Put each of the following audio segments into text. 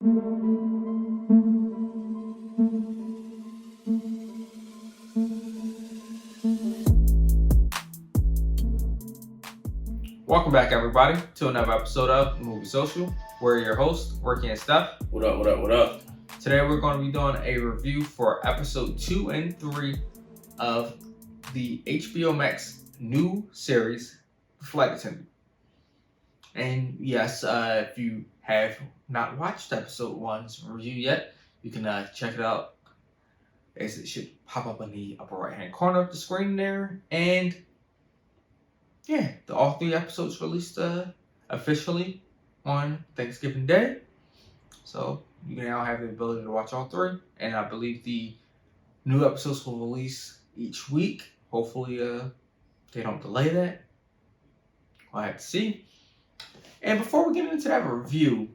Welcome back, everybody, to another episode of Movie Social. We're your hosts, Working and Steph. What up? Today we're going to be doing a review for episode 2 and 3 of the HBO Max new series, Flight Attendant. And yes, if you have not watched episode 1's review yet, you can check it out, as it should pop up in the upper right-hand corner of the screen there. And yeah, all 3 episodes released officially on Thanksgiving Day. So you now have the ability to watch all 3. And I believe the new episodes will release each week. Hopefully they don't delay that. We'll have to see. And before we get into that review,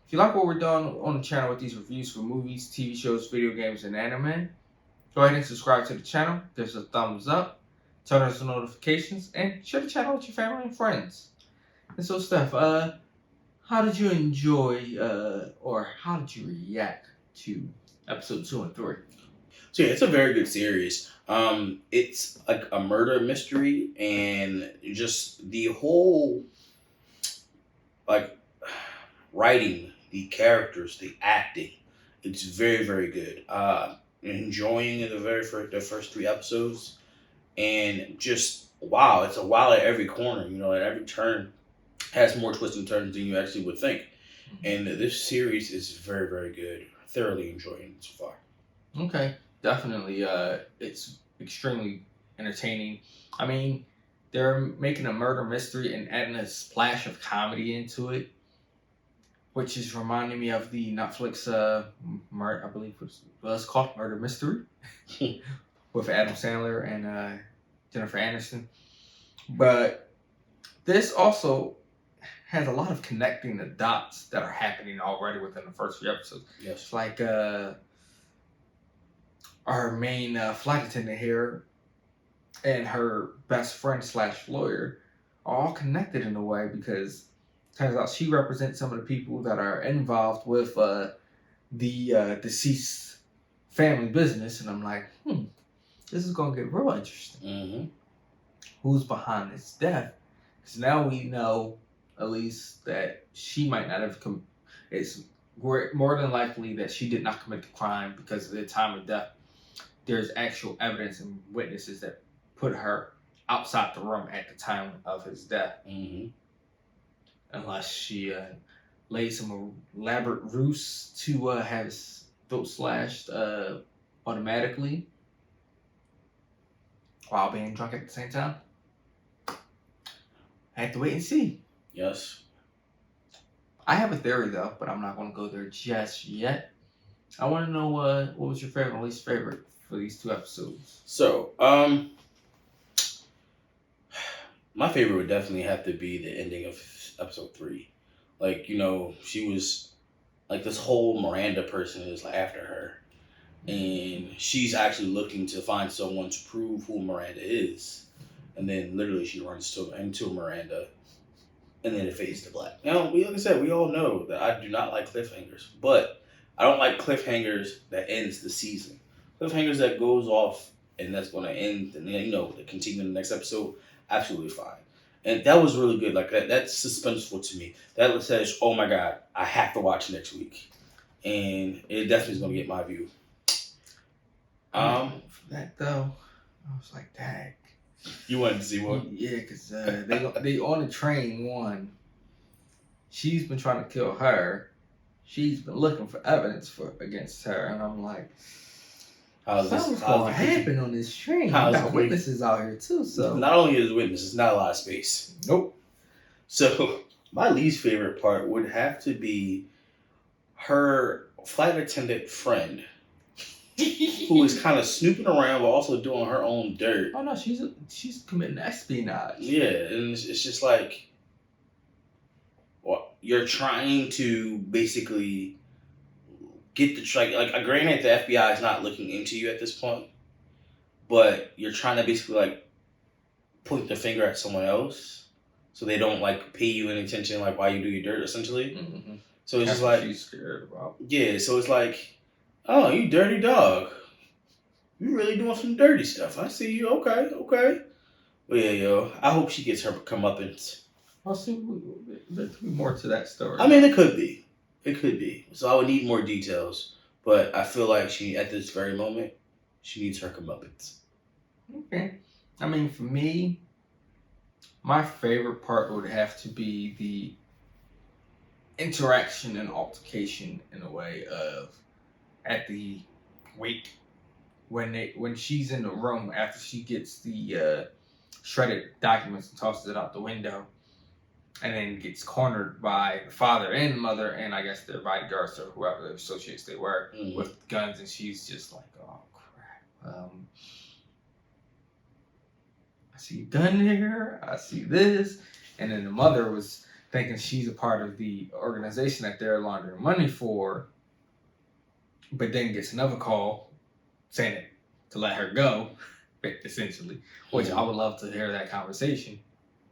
if you like what we're doing on the channel with these reviews for movies, TV shows, video games, and anime, go ahead and subscribe to the channel. Give us a thumbs up. Turn on the notifications and share the channel with your family and friends. And so, Steph, how did you enjoy or how did you react to episode 2 and 3? So yeah, it's a very good series. It's like a murder mystery, and just the whole like writing, the characters, the acting. It's very, very good. Enjoying the first 3 episodes. And just, wow, it's a wow at every corner, at every turn has more twists and turns than you actually would think. And this series is very, very good. Thoroughly enjoying it so far. Okay, definitely. It's extremely entertaining. I mean, they're making a murder mystery and adding a splash of comedy into it, which is reminding me of the Netflix, I believe it's called Murder Mystery. With Adam Sandler and Jennifer Aniston. But this also has a lot of connecting the dots that are happening already within the first few episodes. Yes. It's like our main flight attendant here and her best friend / lawyer are all connected in a way, because it turns out she represents some of the people that are involved with the deceased family business. And I'm like, this is going to get real interesting. Mm-hmm. Who's behind this death? Because now we know, at least, that she might not have it's more than likely that she did not commit the crime, because at the time of death, there's actual evidence and witnesses that put her outside the room at the time of his death. Mm-hmm. Unless she laid some elaborate ruse to have his throat slashed automatically, while being drunk at the same time. I have to wait and see. Yes. I have a theory, though, but I'm not going to go there just yet. I want to know what was your favorite and least favorite for these 2 episodes. So, my favorite would definitely have to be the ending of episode 3. Like, she was like, this whole Miranda person is after her. And she's actually looking to find someone to prove who Miranda is. And then literally she runs into Miranda. And then it fades to black. Now, like I said, we all know that I do not like cliffhangers. But I don't like cliffhangers that ends the season. Cliffhangers that goes off and that's going to end and then, continue in the next episode, absolutely fine. And that was really good. Like, that's suspenseful to me. That says, oh my God, I have to watch next week. And it definitely is going to get my view. For that, though, I was like, dang. You wanted to see one? Yeah, because they on the train, one. She's been trying to kill her. She's been looking for evidence against her. And I'm like, something's going to happen on this train. We got witnesses out here, too. So not only is witnesses, not a lot of space. Nope. So my least favorite part would have to be her flight attendant friend, who is kind of snooping around but also doing her own dirt. Oh no, she's committing espionage. Yeah, and it's just like, well, you're trying to basically get the granted the FBI is not looking into you at this point, but you're trying to basically point the finger at someone else so they don't pay you any attention why you do your dirt essentially. Mm-hmm. So it's That's just what like, she's scared about. yeah. So it's like, oh, you dirty dog. You really doing some dirty stuff. I see you. Okay, okay. But yeah, yo, I hope she gets her comeuppance. I'll see. There could be more to that story. I mean, it could be. It could be. So I would need more details. But I feel like she, at this very moment, she needs her comeuppance. Okay. I mean, for me, my favorite part would have to be the interaction and altercation in a way of at the wake when she's in the room after she gets the shredded documents and tosses it out the window, and then gets cornered by the father and mother and I guess their bodyguards or whoever the associates they were with guns, and she's just like, oh crap. I see a gun here. I see this, and then the mother was thinking she's a part of the organization that they're laundering money for, but then gets another call saying it to let her go, essentially. Which I would love to hear that conversation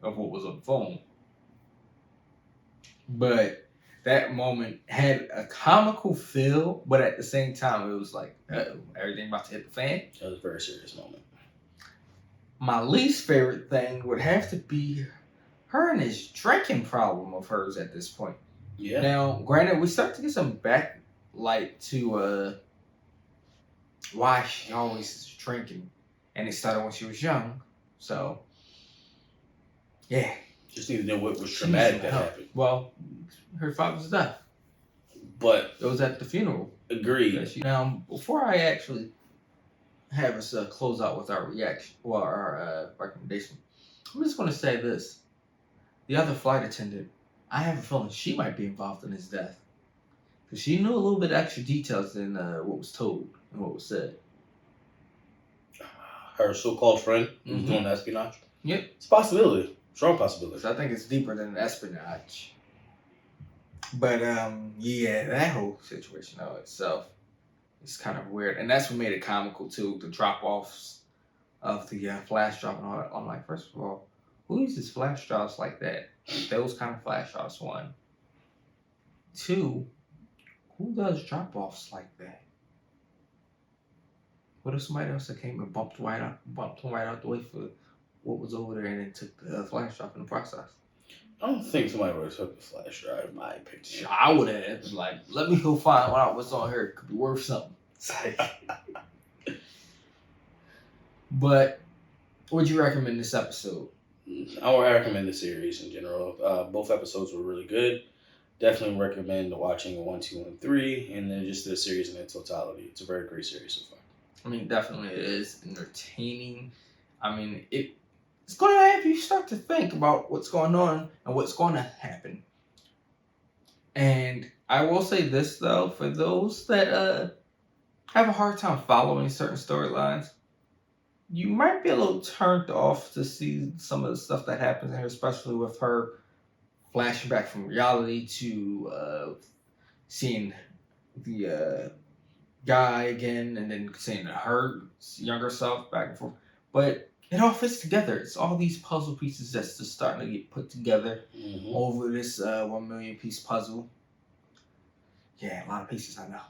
of what was on the phone. But that moment had a comical feel, but at the same time, it was like, everything about to hit the fan. That was a very serious moment. My least favorite thing would have to be her and this drinking problem of hers at this point. Yeah. Now, granted, we start to get some backlight to why she always is drinking, and it started when she was young. So, yeah. Just need to know what was traumatic that happened. Well, her father's death. But it was at the funeral. Agreed. Now, before I actually have us close out with our reaction or our recommendation, I'm just going to say this: the other flight attendant, I have a feeling she might be involved in his death because she knew a little bit extra details than what was told and what was said. Her so-called friend who's doing espionage. Yep, it's a possibility. Strong possibility. So I think it's deeper than espionage. But yeah, that whole situation though itself is kind of weird, and that's what made it comical too. The drop-offs of the flash drive and all that. I'm like, first of all, who uses flash drives like that? Those kind of flash drives. 1, 2, who does drop-offs like that? What if somebody else that came and bumped right out the way for what was over there and then took the flash drive in the process? I don't think somebody would have took the flash drive, in my opinion. I would have. Like, let me go find out what's on here. It could be worth something. But would you recommend this episode? I would recommend the series in general. Both episodes were really good. Definitely recommend watching 1, 2, and 3, and then just the series in its totality. It's a very great series so far. I mean, definitely it is entertaining. I mean, it's going to have you start to think about what's going on and what's going to happen. And I will say this, though, for those that have a hard time following certain storylines, you might be a little turned off to see some of the stuff that happens in here, especially with her flashing back from reality to seeing the guy again and then seeing her younger self back and forth. But it all fits together. It's all these puzzle pieces that's just starting to get put together over this 1 million piece puzzle. Yeah, a lot of pieces, I know.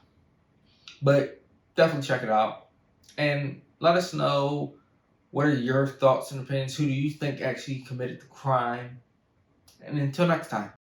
But definitely check it out. And let us know, what are your thoughts and opinions? Who do you think actually committed the crime? And until next time.